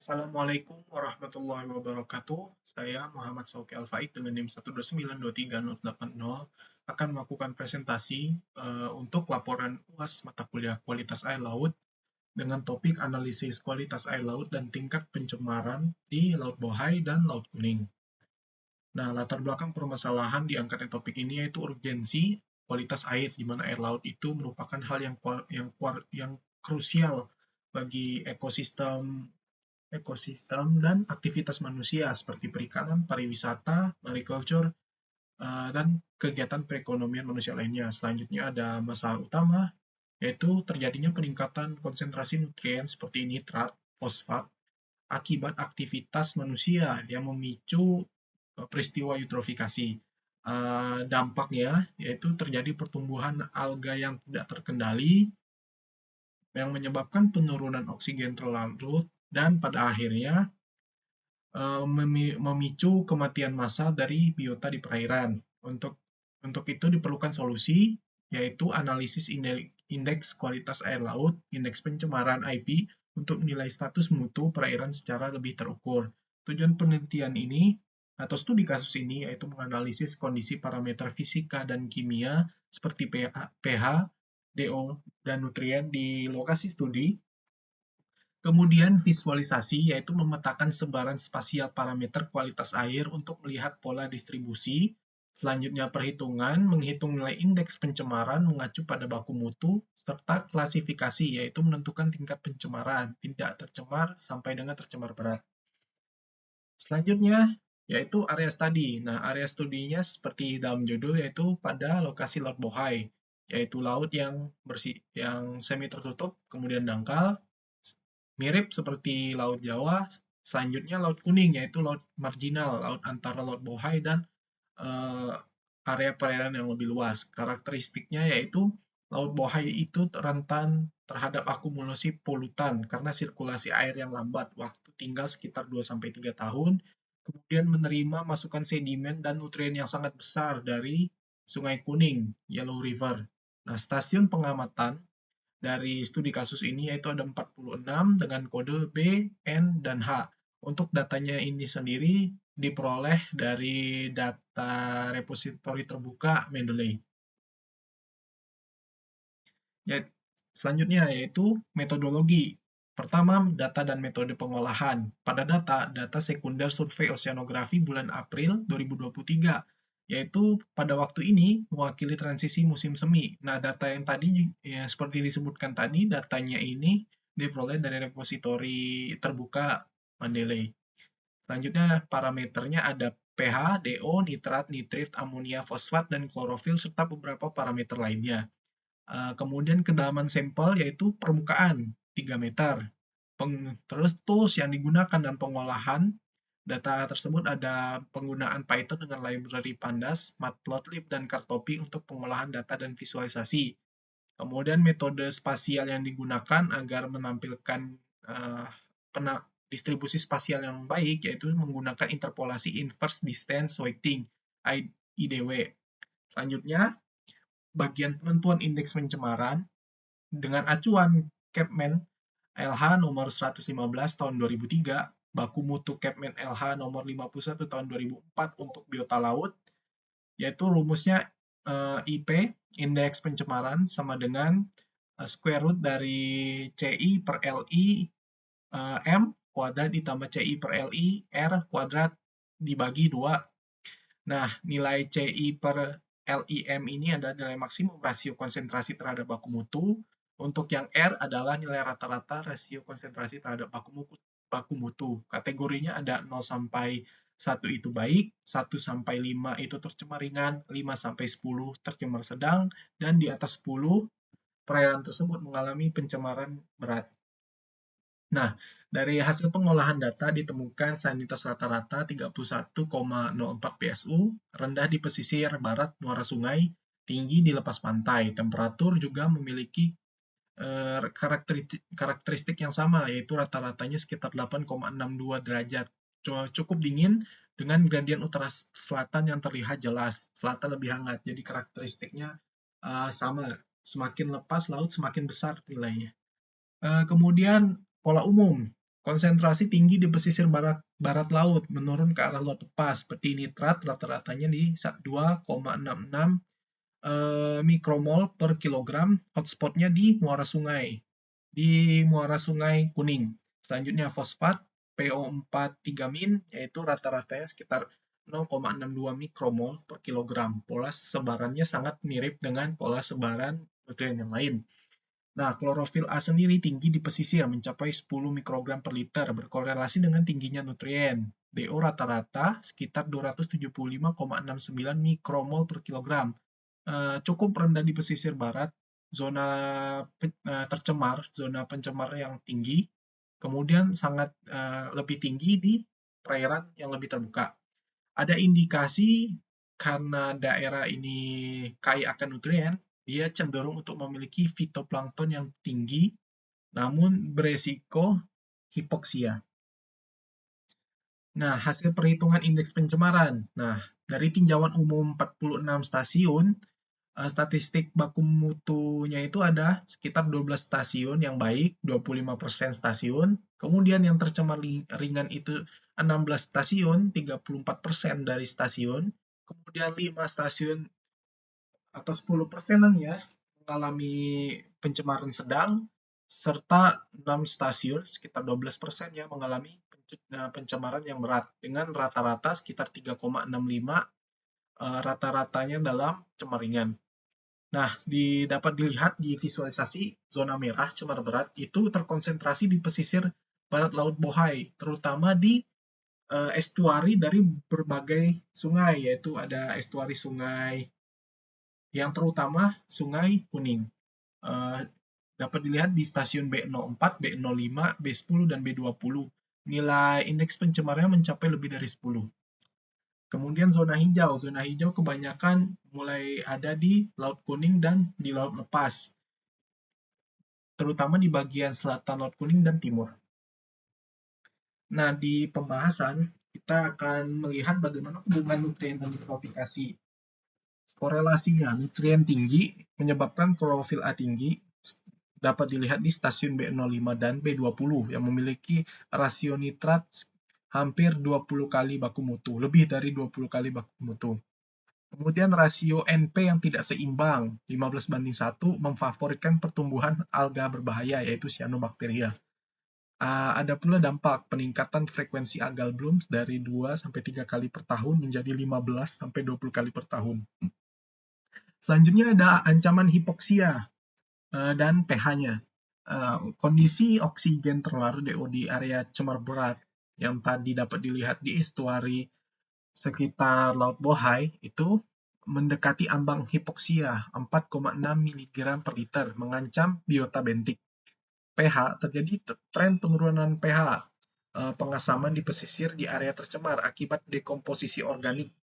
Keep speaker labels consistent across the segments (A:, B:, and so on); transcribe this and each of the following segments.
A: Assalamualaikum warahmatullahi wabarakatuh. Saya Muhammad Sauki Alfaid dengan NIM 1292380 akan melakukan presentasi untuk laporan UAS mata kuliah kualitas air laut dengan topik analisis kualitas air laut dan tingkat pencemaran di Laut Bohai dan Laut Kuning. Nah, latar belakang permasalahan di angkatan topik ini yaitu urgensi kualitas air, di mana air laut itu merupakan hal yang krusial bagi ekosistem ekosistem dan aktivitas manusia seperti perikanan, pariwisata, mariculture, dan kegiatan perekonomian manusia lainnya. Selanjutnya ada masalah utama, yaitu terjadinya peningkatan konsentrasi nutrien seperti nitrat, fosfat, akibat aktivitas manusia yang memicu peristiwa eutrofikasi. Dampaknya yaitu terjadi pertumbuhan alga yang tidak terkendali, yang menyebabkan penurunan oksigen terlarut, dan pada akhirnya memicu kematian massal dari biota di perairan. Untuk itu diperlukan solusi, yaitu analisis indeks kualitas air laut, indeks pencemaran IP, untuk menilai status mutu perairan secara lebih terukur. Tujuan penelitian ini atau studi kasus ini yaitu menganalisis kondisi parameter fisika dan kimia seperti pH, DO, dan nutrien di lokasi studi. Kemudian visualisasi, yaitu memetakan sebaran spasial parameter kualitas air untuk melihat pola distribusi. Selanjutnya perhitungan, menghitung nilai indeks pencemaran mengacu pada baku mutu, serta klasifikasi, yaitu menentukan tingkat pencemaran, tidak tercemar sampai dengan tercemar berat. Selanjutnya, yaitu area studi. Nah, area studinya seperti dalam judul, yaitu pada lokasi Laut Bohai, yaitu laut yang bersih, yang semi tertutup, kemudian dangkal, mirip seperti Laut Jawa. Selanjutnya Laut Kuning, yaitu laut marginal, laut antara Laut Bohai dan area perairan yang lebih luas. Karakteristiknya yaitu Laut Bohai itu rentan terhadap akumulasi polutan karena sirkulasi air yang lambat, waktu tinggal sekitar 2-3 tahun, kemudian menerima masukan sedimen dan nutrien yang sangat besar dari Sungai Kuning, Yellow River. Nah, stasiun pengamatan dari studi kasus ini yaitu ada 46 dengan kode B, N, dan H. Untuk datanya ini sendiri diperoleh dari data repositori terbuka Mendeley. Selanjutnya yaitu metodologi. Pertama, data dan metode pengolahan. Pada data sekunder survei oceanografi bulan April 2023, yaitu pada waktu ini mewakili transisi musim semi. Nah, data yang tadi ya, seperti disebutkan tadi, datanya ini diperoleh dari repositori terbuka Mendeley. Selanjutnya parameternya ada pH, DO, nitrat, nitrit, amonia, fosfat, dan klorofil, serta beberapa parameter lainnya. Kemudian kedalaman sampel yaitu permukaan 3 meter. Terus tools yang digunakan dalam pengolahan data tersebut ada penggunaan Python dengan library Pandas, Matplotlib, dan Cartopy untuk pengolahan data dan visualisasi. Kemudian metode spasial yang digunakan agar menampilkan distribusi spasial yang baik yaitu menggunakan interpolasi inverse distance weighting (IDW). Selanjutnya, bagian penentuan indeks pencemaran dengan acuan Capman LH nomor 115 tahun 2003, baku mutu Capman LH nomor 51 tahun 2004 untuk biota laut, yaitu rumusnya IP, indeks pencemaran, sama dengan square root dari CI per LI M kuadrat ditambah CI per LI R kuadrat dibagi 2. Nah, nilai CI per LIM ini adalah nilai maksimum rasio konsentrasi terhadap baku mutu. Untuk yang R adalah nilai rata-rata rasio konsentrasi terhadap baku mutu. Kategorinya ada 0 sampai 1 itu baik, 1 sampai 5 itu tercemar ringan, 5 sampai 10 tercemar sedang, dan di atas 10 perairan tersebut mengalami pencemaran berat. Nah, dari hasil pengolahan data ditemukan salinitas rata-rata 31,04 PSU, rendah di pesisir barat muara sungai, tinggi di lepas pantai. Temperatur juga memiliki karakteristik yang sama, yaitu rata-ratanya sekitar 8,62 derajat. Cukup dingin dengan gradien utara selatan yang terlihat jelas. Selatan lebih hangat, jadi karakteristiknya sama. Semakin lepas laut, semakin besar nilainya. Kemudian pola umum. Konsentrasi tinggi di pesisir barat laut, menurun ke arah laut lepas. Seperti nitrat, rata-ratanya di 2,66 mikromol per kilogram, hotspotnya di muara sungai. Di muara sungai Kuning. Selanjutnya fosfat, PO4 3-min, yaitu rata-ratanya sekitar 0,62 mikromol per kilogram. Pola sebarannya sangat mirip dengan pola sebaran nutrien yang lain. Nah, klorofil A sendiri tinggi di pesisir, mencapai 10 mikrogram per liter, berkorelasi dengan tingginya nutrien. DO rata-rata sekitar 275,69 mikromol per kilogram. Cukup rendah di pesisir barat, zona tercemar, zona pencemar yang tinggi, kemudian sangat lebih tinggi di perairan yang lebih terbuka. Ada indikasi karena daerah ini kaya akan nutrien, dia cenderung untuk memiliki fitoplankton yang tinggi, namun beresiko hipoksia. Nah, hasil perhitungan indeks pencemaran. Nah, dari tinjauan umum 46 stasiun, statistik baku mutunya itu ada sekitar 12 stasiun yang baik, 25% stasiun. Kemudian yang tercemar ringan itu 16 stasiun, 34% dari stasiun. Kemudian 5 stasiun atau 10%-an ya mengalami pencemaran sedang, serta 6 stasiun sekitar 12% ya mengalami pencemaran yang berat dengan rata-rata sekitar 3,65 rata-ratanya dalam cemar ringan. Nah, dapat dilihat di visualisasi zona merah cemar berat itu terkonsentrasi di pesisir barat Laut Bohai, terutama di estuari dari berbagai sungai, yaitu ada estuari sungai yang terutama Sungai Kuning. Dapat dilihat di stasiun B04, B05, B10, dan B20. Nilai indeks pencemarannya mencapai lebih dari 10. Kemudian zona hijau kebanyakan mulai ada di Laut Kuning dan di Laut Lepas, terutama di bagian selatan Laut Kuning dan timur. Nah, di pembahasan kita akan melihat bagaimana hubungan nutrien dan eutrofikasi. Korelasinya, nutrien tinggi menyebabkan klorofil A tinggi, dapat dilihat di stasiun B05 dan B20 yang memiliki rasio nitrat hampir 20 kali baku mutu, lebih dari 20 kali baku mutu. Kemudian rasio NP yang tidak seimbang, 15:1, memfavoritkan pertumbuhan alga berbahaya, yaitu cyanobacteria. Ada pula dampak peningkatan frekuensi algal blooms dari 2-3 kali per tahun menjadi 15-20 kali per tahun. Selanjutnya ada ancaman hipoksia dan pH-nya. Kondisi oksigen terlarut DO di area cemar berat yang tadi dapat dilihat di estuari sekitar Laut Bohai itu mendekati ambang hipoksia 4,6 mg per liter, mengancam biota bentik. pH, terjadi tren penurunan pH, pengasaman di pesisir di area tercemar akibat dekomposisi organik,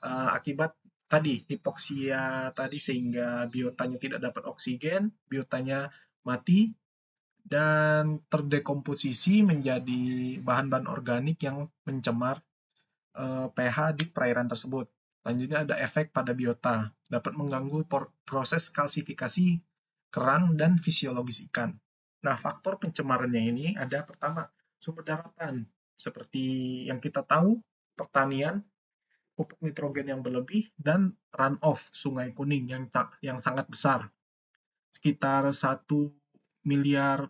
A: akibat tadi hipoksia tadi sehingga biotanya tidak dapat oksigen, biotanya mati dan terdekomposisi menjadi bahan-bahan organik yang mencemar pH di perairan tersebut. Selanjutnya ada efek pada biota, dapat mengganggu proses kalsifikasi kerang dan fisiologis ikan. Nah, faktor pencemarannya ini ada pertama, sumber daratan. Seperti yang kita tahu, pertanian, pupuk nitrogen yang berlebih, dan runoff Sungai Kuning yang sangat besar. Sekitar 1 miliar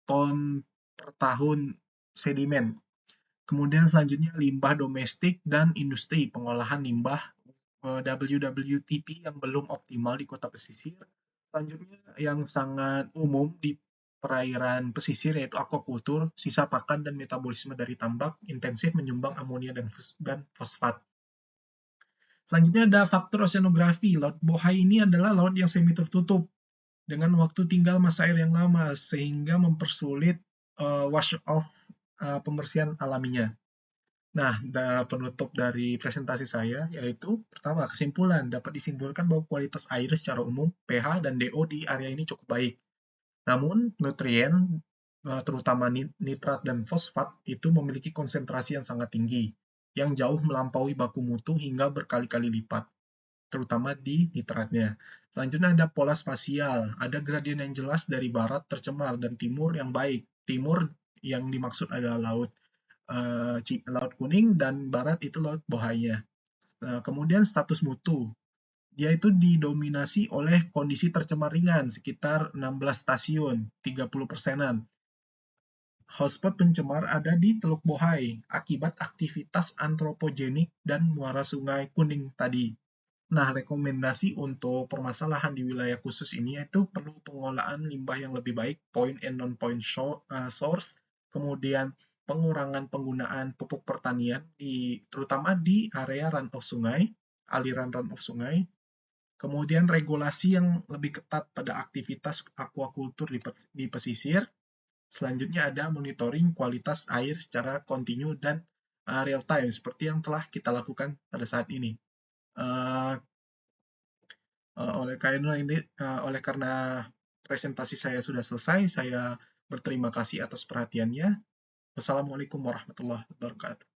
A: ton per tahun sedimen. Kemudian selanjutnya limbah domestik dan industri pengolahan limbah WWTP yang belum optimal di kota pesisir. Selanjutnya yang sangat umum di perairan pesisir yaitu aquaculture, sisa pakan dan metabolisme dari tambak intensif menyumbang amonia dan fosfat. Selanjutnya ada faktor oceanografi. Laut Bohai ini adalah laut yang semi tertutup dengan waktu tinggal masa air yang lama sehingga mempersulit wash off pembersihan alaminya. Nah, penutup dari presentasi saya yaitu pertama, kesimpulan dapat disimpulkan bahwa kualitas air secara umum, pH dan DO di area ini cukup baik. Namun, nutrien terutama nitrat dan fosfat itu memiliki konsentrasi yang sangat tinggi, yang jauh melampaui baku mutu hingga berkali-kali lipat, terutama di nitratnya. Selanjutnya ada pola spasial, ada gradien yang jelas dari barat tercemar dan timur yang baik. Timur Yang dimaksud adalah Laut Kuning, dan barat itu Laut Bohaya. Kemudian status mutu, dia itu didominasi oleh kondisi tercemar ringan, sekitar 16 stasiun, 30%-an. Hotspot pencemar ada di Teluk Bohai akibat aktivitas antropogenik dan muara Sungai Kuning tadi. Nah, rekomendasi untuk permasalahan di wilayah khusus ini yaitu perlu pengolahan limbah yang lebih baik, point and non-point source, kemudian pengurangan penggunaan pupuk pertanian terutama di area run of sungai, aliran run of sungai, kemudian regulasi yang lebih ketat pada aktivitas aquaculture di pesisir. Selanjutnya ada monitoring kualitas air secara kontinu dan real time seperti yang telah kita lakukan pada saat ini. Uh, oleh karena presentasi saya sudah selesai, saya berterima kasih atas perhatiannya. Wassalamualaikum warahmatullahi wabarakatuh.